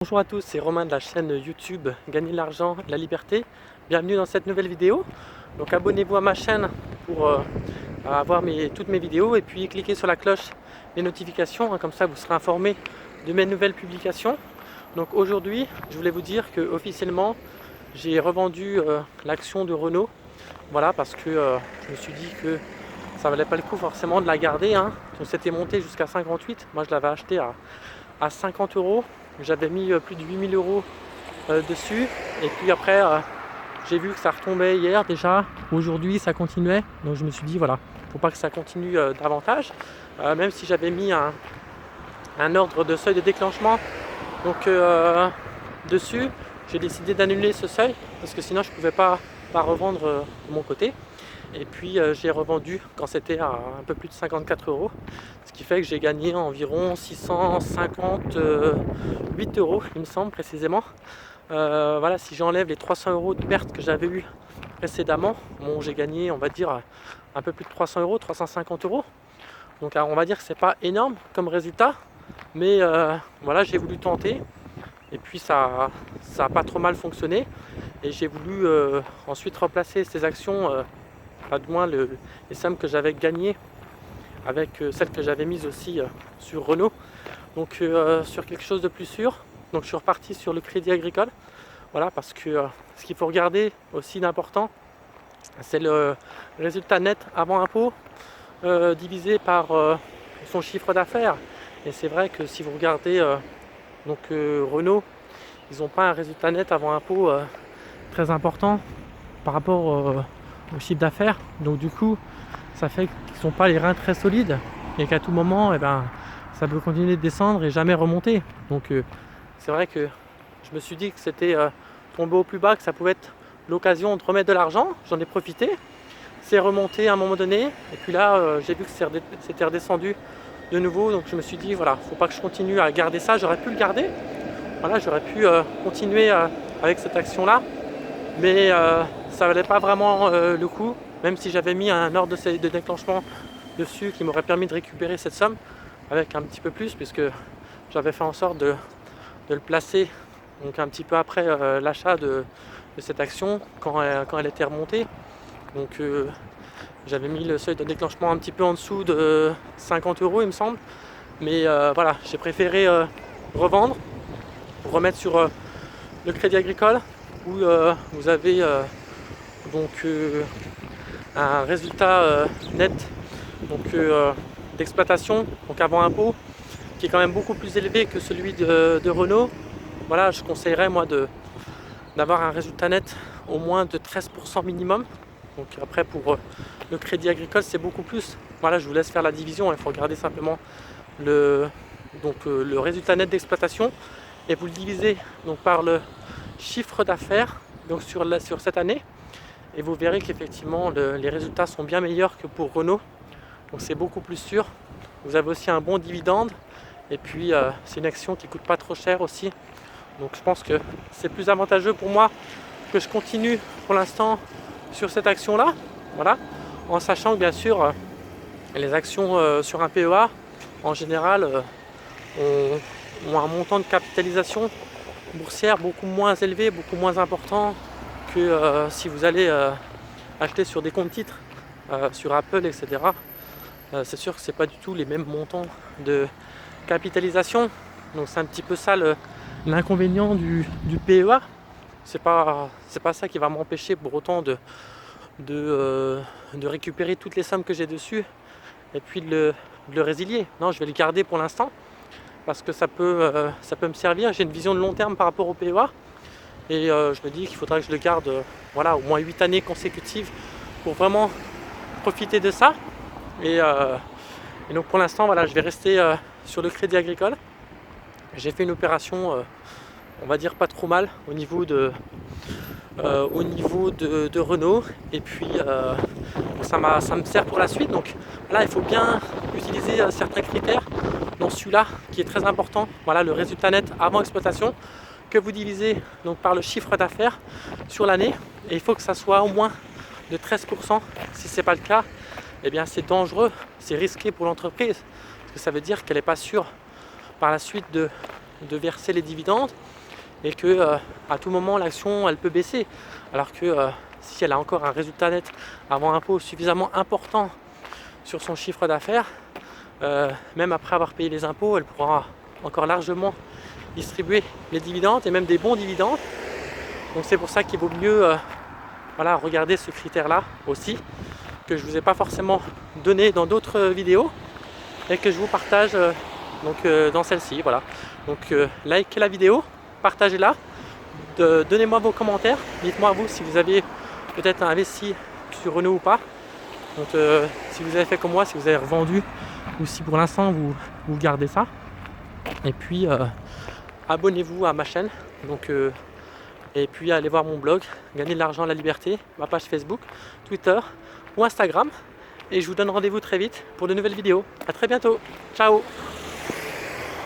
Bonjour à tous, c'est Romain de la chaîne YouTube Gagner de l'argent et la liberté. Bienvenue dans cette nouvelle vidéo. Donc abonnez-vous à ma chaîne pour avoir toutes mes vidéos et puis cliquez sur la cloche des notifications, comme ça vous serez informé de mes nouvelles publications. Donc aujourd'hui, je voulais vous dire que officiellement j'ai revendu l'action de Renault. Voilà, parce que je me suis dit que ça valait pas le coup forcément de la garder. Donc c'était monté jusqu'à 58. Moi je l'avais acheté à 50 euros. J'avais mis plus de 8000 euros dessus. Et puis après, j'ai vu que ça retombait hier déjà. Aujourd'hui, ça continuait. Donc je me suis dit, voilà, faut pas que ça continue davantage. Même si j'avais mis un ordre de seuil de déclenchement donc dessus, j'ai décidé d'annuler ce seuil parce que sinon je pouvais pas revendre de mon côté. Et puis j'ai revendu quand c'était à un peu plus de 54 euros, ce qui fait que j'ai gagné environ 658 euros, il me semble précisément. Voilà, si j'enlève les 300 euros de perte que j'avais eu précédemment, bon, j'ai gagné, on va dire, un peu plus de 300 euros, 350 euros. Donc on va dire que c'est pas énorme comme résultat, mais voilà, j'ai voulu tenter. Et puis ça a pas trop mal fonctionné. Et j'ai voulu ensuite replacer ces actions, du moins les sommes que j'avais gagnées avec celles que j'avais mises aussi sur Renault. Donc sur quelque chose de plus sûr. Donc je suis reparti sur le Crédit Agricole. Voilà, parce que ce qu'il faut regarder aussi d'important, c'est le résultat net avant impôt divisé par son chiffre d'affaires. Et c'est vrai que si vous regardez Renault, ils n'ont pas un résultat net avant impôt très important par rapport au chiffre d'affaires. Donc du coup, ça fait qu'ils ne sont pas les reins très solides et qu'à tout moment, ça peut continuer de descendre et jamais remonter. Donc c'est vrai que je me suis dit que c'était tombé au plus bas, que ça pouvait être l'occasion de remettre de l'argent. J'en ai profité. C'est remonté à un moment donné. Et puis là, j'ai vu que c'était redescendu de nouveau. Donc je me suis dit, voilà, faut pas que je continue à garder ça. J'aurais pu le garder. Voilà, j'aurais pu continuer avec cette action-là. Mais ça valait pas vraiment le coup. Même si j'avais mis un ordre de déclenchement dessus qui m'aurait permis de récupérer cette somme avec un petit peu plus, puisque j'avais fait en sorte de le placer donc un petit peu après l'achat de cette action quand elle était remontée. Donc j'avais mis le seuil de déclenchement un petit peu en dessous de 50 euros il me semble. Mais voilà, j'ai préféré revendre pour remettre sur le Crédit Agricole où vous avez un résultat net d'exploitation, donc avant impôt, qui est quand même beaucoup plus élevé que celui de Renault. Voilà, je conseillerais moi d'avoir un résultat net au moins de 13% minimum. Donc après pour le Crédit Agricole c'est beaucoup plus. Voilà, je vous laisse faire la division, il faut regarder simplement le résultat net d'exploitation et vous le divisez donc par le chiffre d'affaires donc sur cette année et vous verrez qu'effectivement les résultats sont bien meilleurs que pour Renault. Donc c'est beaucoup plus sûr. Vous avez aussi un bon dividende et puis c'est une action qui coûte pas trop cher aussi. Donc je pense que c'est plus avantageux pour moi que je continue pour l'instant sur cette action là, voilà, en sachant que bien sûr les actions sur un PEA en général ont un montant de capitalisation boursière beaucoup moins élevé, beaucoup moins important que si vous allez acheter sur des comptes titres sur Apple, etc. C'est sûr que c'est pas du tout les mêmes montants de capitalisation. Donc c'est un petit peu ça l'inconvénient du PEA. C'est pas ça qui va m'empêcher pour autant de récupérer toutes les sommes que j'ai dessus et puis de le résilier. Non, je vais le garder pour l'instant parce que ça peut me servir. J'ai une vision de long terme par rapport au PEA et je me dis qu'il faudra que je le garde voilà, au moins 8 années consécutives pour vraiment profiter de ça. Et donc pour l'instant, voilà, je vais rester sur le Crédit Agricole. J'ai fait une opération, on va dire pas trop mal au niveau de Renault et puis ça me sert pour la suite. Donc là, il faut bien utiliser certains critères, dont celui-là qui est très important. Voilà, le résultat net avant exploitation que vous divisez donc par le chiffre d'affaires sur l'année et il faut que ça soit au moins de 13%. Si c'est pas le cas, eh bien c'est dangereux, c'est risqué pour l'entreprise parce que ça veut dire qu'elle n'est pas sûre par la suite de de verser les dividendes et que à tout moment l'action elle peut baisser, alors que si elle a encore un résultat net avant impôt suffisamment important sur son chiffre d'affaires, même après avoir payé les impôts, elle pourra encore largement distribuer les dividendes et même des bons dividendes. Donc c'est pour ça qu'il vaut mieux voilà, regarder ce critère là aussi, que je ne vous ai pas forcément donné dans d'autres vidéos et que je vous partage dans celle-ci. Voilà. Donc likez la vidéo, partagez-la, donnez-moi vos commentaires, dites-moi vous si vous avez peut-être investi sur Renault ou pas. Donc si vous avez fait comme moi, si vous avez revendu ou si pour l'instant vous gardez ça. Et puis abonnez-vous à ma chaîne. Donc et puis allez voir mon blog Gagner de l'argent à la liberté, ma page Facebook, Twitter ou Instagram. Et je vous donne rendez-vous très vite pour de nouvelles vidéos. À très bientôt. Ciao.